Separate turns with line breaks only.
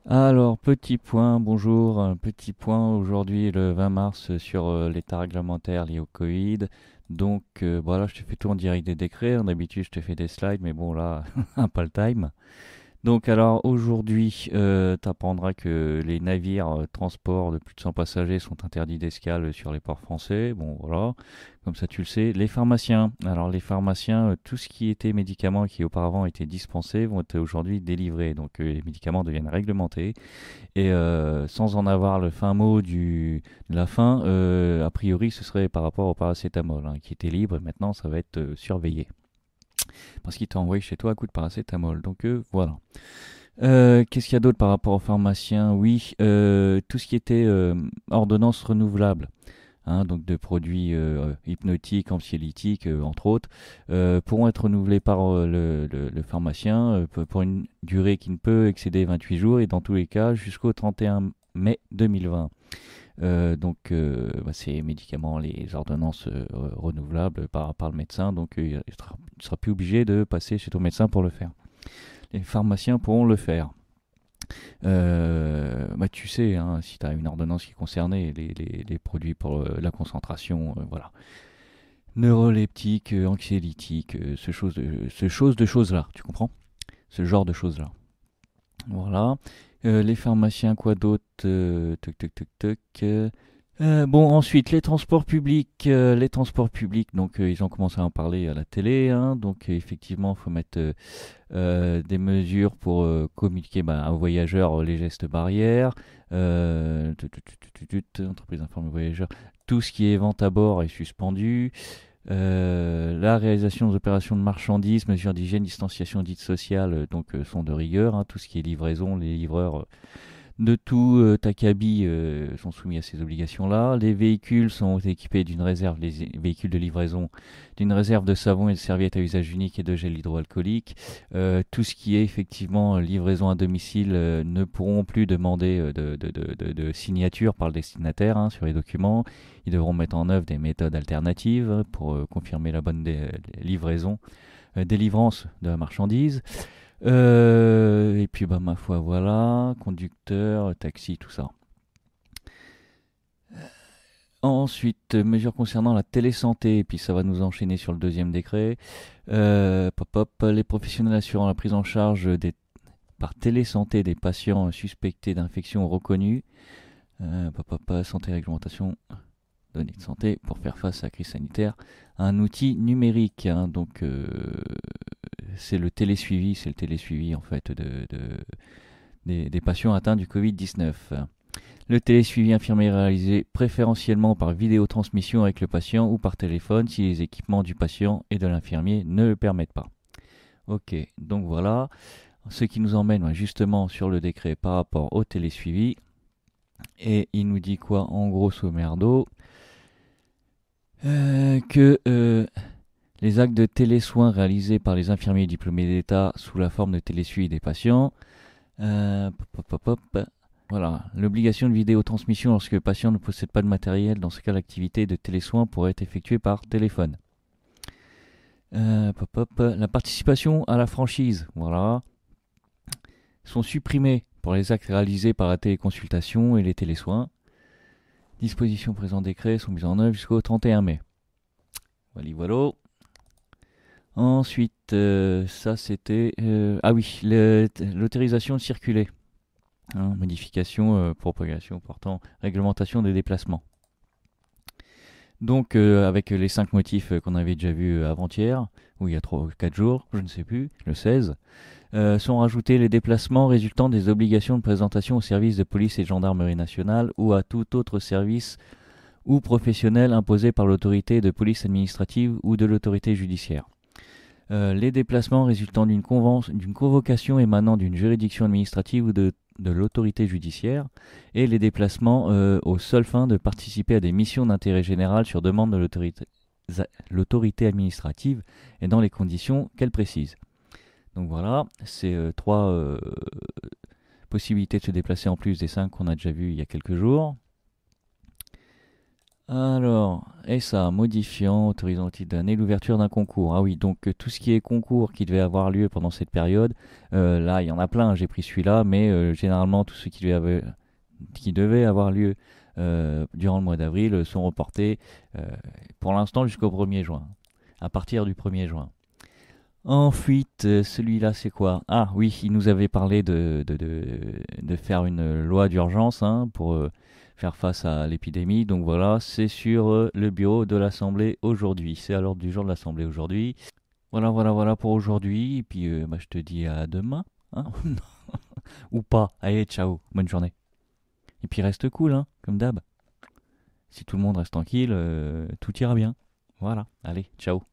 Alors, petit point, bonjour, un petit point aujourd'hui le 20 mars sur l'état réglementaire lié au Covid. Donc voilà, je te fais tout en direct des décrets. D'habitude, je te fais des slides, mais bon là, pas le time. Donc alors aujourd'hui, tu apprendras que les navires transport de plus de 100 passagers sont interdits d'escale sur les ports français. Bon voilà, comme ça tu le sais. Les pharmaciens, alors les pharmaciens, tout ce qui était médicaments qui auparavant étaient dispensés vont être aujourd'hui délivrés. Donc les médicaments deviennent réglementés. Et sans en avoir le fin mot de la fin, a priori ce serait par rapport au paracétamol hein, qui était libre et maintenant ça va être surveillé. Parce qu'il t'a envoyé chez toi un coup de paracétamol. Donc voilà. Qu'est-ce qu'il y a d'autre par rapport aux pharmaciens? Oui, tout ce qui était ordonnance renouvelable, hein, donc de produits hypnotiques, anxiolytiques, entre autres, pourront être renouvelés par le pharmacien pour une durée qui ne peut excéder 28 jours et dans tous les cas jusqu'au 31 mai 2020. Donc, ces médicaments, les ordonnances renouvelables par le médecin, donc il ne sera plus obligé de passer chez ton médecin pour le faire. Les pharmaciens pourront le faire. Tu sais, hein, si tu as une ordonnance qui concernait les produits pour la concentration, voilà. Neuroleptiques, anxiolytiques, ce choses-là, tu comprends? Ce genre de choses-là. Voilà. Les pharmaciens, quoi d'autre? Toc, toc, toc, toc. Bon, ensuite, les transports publics, donc ils ont commencé à en parler à la télé, hein, donc effectivement, il faut mettre des mesures pour communiquer aux voyageurs les gestes barrières, entreprise informe les voyageurs, tout ce qui est vente à bord est suspendu, la réalisation des opérations de marchandises, mesures d'hygiène, distanciation dite sociale, sont de rigueur, hein, tout ce qui est livraison, les livreurs de tout Takabi sont soumis à ces obligations-là. Les véhicules sont équipés d'une réserve, les véhicules de livraison, d'une réserve de savon et de serviettes à usage unique et de gel hydroalcoolique. Tout ce qui est effectivement livraison à domicile ne pourront plus demander de signature par le destinataire hein, sur les documents. Ils devront mettre en œuvre des méthodes alternatives pour confirmer la bonne livraison, délivrance de la marchandise. Et puis ma foi voilà, conducteur, taxi, tout ça. Ensuite, mesures concernant la télésanté, et puis ça va nous enchaîner sur le deuxième décret. Les professionnels assurant la prise en charge par télésanté des patients suspectés d'infection reconnus. Santé, réglementation, données de santé pour faire face à la crise sanitaire. Un outil numérique, hein, c'est le télésuivi en fait des patients atteints du Covid-19. Le télésuivi infirmier est réalisé préférentiellement par vidéotransmission avec le patient ou par téléphone si les équipements du patient et de l'infirmier ne le permettent pas. Ok, donc voilà, ce qui nous emmène justement sur le décret par rapport au télésuivi. Et il nous dit quoi en grosso merdo Que les actes de télésoins réalisés par les infirmiers diplômés d'État sous la forme de télésuivi des patients. Voilà, l'obligation de vidéotransmission lorsque le patient ne possède pas de matériel. Dans ce cas, l'activité de télésoins pourrait être effectuée par téléphone. La participation à la franchise, voilà, sont supprimées pour les actes réalisés par la téléconsultation et les télésoins. Dispositions présent décret sont mises en œuvre jusqu'au 31 mai. Voilà. Ensuite, ça c'était... ah oui, l'autorisation de circuler. Hein, modification, propagation, portant, réglementation des déplacements. Donc, avec les 5 motifs qu'on avait déjà vus avant-hier, ou il y a 3 ou 4 jours, je ne sais plus, le 16, sont rajoutés les déplacements résultant des obligations de présentation au service de police et de gendarmerie nationale ou à tout autre service ou professionnel imposé par l'autorité de police administrative ou de l'autorité judiciaire. Les déplacements résultant d'une convocation émanant d'une juridiction administrative ou de l'autorité judiciaire et les déplacements aux seules fins de participer à des missions d'intérêt général sur demande de l'autorité administrative et dans les conditions qu'elle précise. Donc voilà, c'est 3 possibilités de se déplacer en plus des 5 qu'on a déjà vues il y a quelques jours. Alors, et ça, modifiant, autorisant au titre d'année l'ouverture d'un concours. Ah oui, donc tout ce qui est concours qui devait avoir lieu pendant cette période, là, il y en a plein, j'ai pris celui-là, mais généralement, tous ceux qui devaient avoir lieu durant le mois d'avril sont reportés pour l'instant jusqu'au 1er juin, à partir du 1er juin. Ensuite, celui-là, c'est quoi? Ah oui, il nous avait parlé de faire une loi d'urgence hein, pour faire face à l'épidémie. Donc voilà, c'est sur le bureau de l'Assemblée aujourd'hui. C'est à l'ordre du jour de l'Assemblée aujourd'hui. Voilà, voilà, voilà pour aujourd'hui. Et puis, bah, je te dis à demain. Hein. Ou pas. Allez, ciao. Bonne journée. Et puis, reste cool, hein, comme d'hab. Si tout le monde reste tranquille, tout ira bien. Voilà. Allez, ciao.